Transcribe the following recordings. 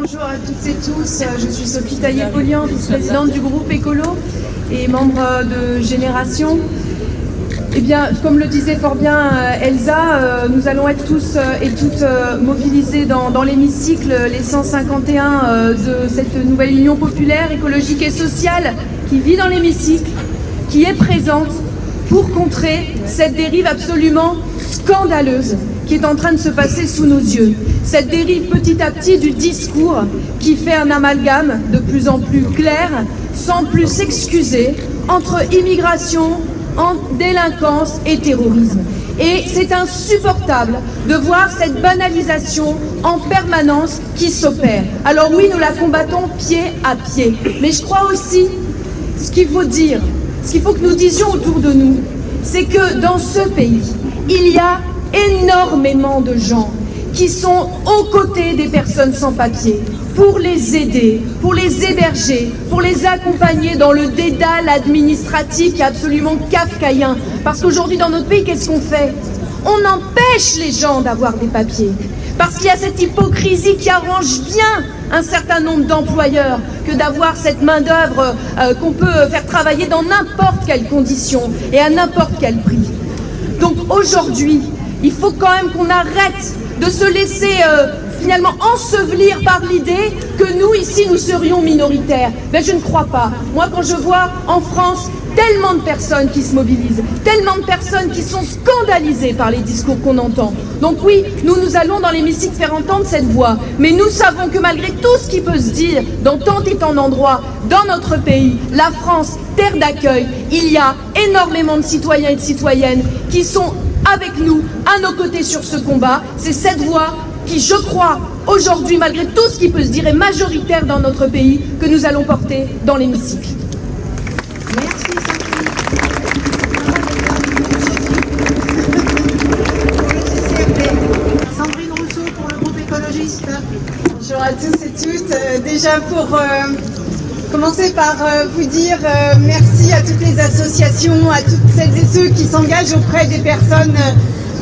Bonjour à toutes et tous, je suis Sophie Taillé-Polian, vice-présidente du groupe Écolo et membre de Génération. Eh bien, comme le disait fort bien Elsa, nous allons être tous et toutes mobilisés dans l'hémicycle, les 151 de cette nouvelle union populaire, écologique et sociale qui vit dans l'hémicycle, qui est présente pour contrer cette dérive absolument scandaleuse qui est en train de se passer sous nos yeux. Cette dérive petit à petit du discours qui fait un amalgame de plus en plus clair, sans plus s'excuser, entre immigration, délinquance et terrorisme. Et c'est insupportable de voir cette banalisation en permanence qui s'opère. Alors oui, nous la combattons pied à pied. Mais je crois aussi, ce qu'il faut dire, ce qu'il faut que nous disions autour de nous, c'est que dans ce pays, il y a énormément de gens qui sont aux côtés des personnes sans papier, pour les aider, pour les héberger, pour les accompagner dans le dédale administratif qui est absolument kafkaïen. Parce qu'aujourd'hui, dans notre pays, qu'est-ce qu'on fait? On empêche les gens d'avoir des papiers. Parce qu'il y a cette hypocrisie qui arrange bien un certain nombre d'employeurs que d'avoir cette main-d'œuvre qu'on peut faire travailler dans n'importe quelles conditions et à n'importe quel prix. Donc aujourd'hui, il faut quand même qu'on arrête de se laisser finalement ensevelir par l'idée que nous, ici, nous serions minoritaires. Mais je ne crois pas. Moi, quand je vois en France tellement de personnes qui se mobilisent, tellement de personnes qui sont scandalisées par les discours qu'on entend. Donc oui, nous allons dans l'hémicycle faire entendre cette voix. Mais nous savons que malgré tout ce qui peut se dire dans tant et tant d'endroits, dans notre pays, la France, terre d'accueil, il y a énormément de citoyens et de citoyennes qui sont avec nous, à nos côtés sur ce combat. C'est cette voix qui, je crois, aujourd'hui, malgré tout ce qui peut se dire, est majoritaire dans notre pays, que nous allons porter dans l'hémicycle. Merci Sophie. Sandrine Rousseau pour le groupe écologiste. Bonjour à tous et toutes. Déjà pour commencer par vous dire merci à toutes les associations, à toutes celles et ceux qui s'engagent auprès des personnes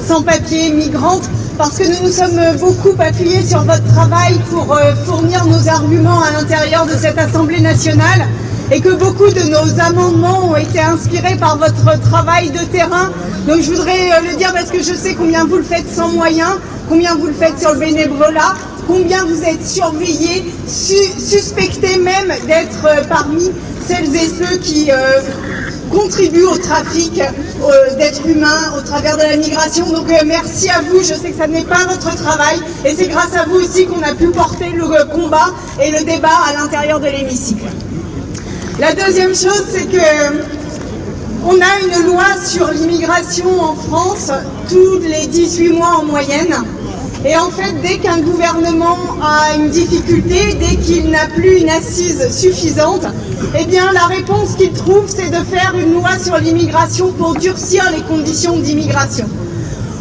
sans papier, migrantes, parce que nous nous sommes beaucoup appuyés sur votre travail pour fournir nos arguments à l'intérieur de cette Assemblée nationale et que beaucoup de nos amendements ont été inspirés par votre travail de terrain. Donc je voudrais le dire parce que je sais combien vous le faites sans moyens, combien vous le faites sur le bénévolat, combien vous êtes surveillés, suspectés même d'être parmi celles et ceux qui contribuent au trafic d'êtres humains au travers de la migration. Donc merci à vous, je sais que ça n'est pas votre travail et c'est grâce à vous aussi qu'on a pu porter le combat et le débat à l'intérieur de l'hémicycle. La deuxième chose, c'est que on a une loi sur l'immigration en France tous les 18 mois en moyenne. Et en fait, dès qu'un gouvernement a une difficulté, dès qu'il n'a plus une assise suffisante, eh bien la réponse qu'il trouve, c'est de faire une loi sur l'immigration pour durcir les conditions d'immigration.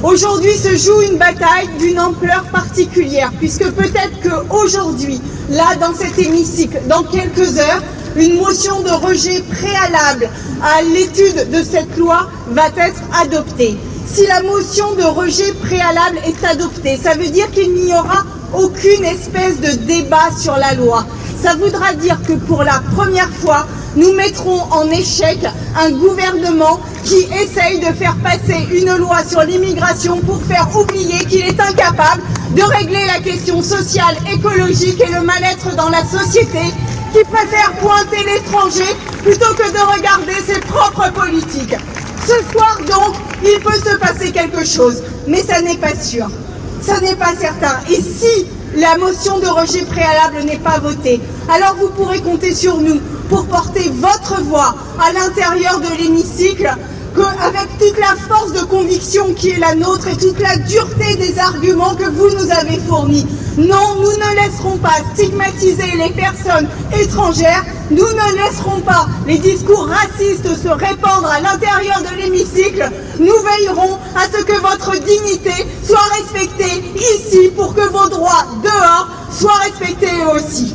Aujourd'hui se joue une bataille d'une ampleur particulière, puisque peut-être qu'aujourd'hui, là dans cet hémicycle, dans quelques heures, une motion de rejet préalable à l'étude de cette loi va être adoptée. Si la motion de rejet préalable est adoptée, ça veut dire qu'il n'y aura aucune espèce de débat sur la loi. Ça voudra dire que pour la première fois, nous mettrons en échec un gouvernement qui essaye de faire passer une loi sur l'immigration pour faire oublier qu'il est incapable de régler la question sociale, écologique et le mal-être dans la société, qui préfère pointer l'étranger plutôt que de regarder ses propres politiques. Ce soir donc, il peut se passer quelque chose, mais ça n'est pas sûr, ça n'est pas certain. Et si la motion de rejet préalable n'est pas votée, alors vous pourrez compter sur nous pour porter votre voix à l'intérieur de l'hémicycle, avec toute la force de conviction qui est la nôtre et toute la dureté des arguments que vous nous avez fournis. Non, nous ne laisserons pas stigmatiser les personnes étrangères, nous ne laisserons pas les discours racistes se répandre à l'intérieur de l'hémicycle, nous veillerons à ce que votre dignité soit respectée ici pour que vos droits dehors soient respectés aussi.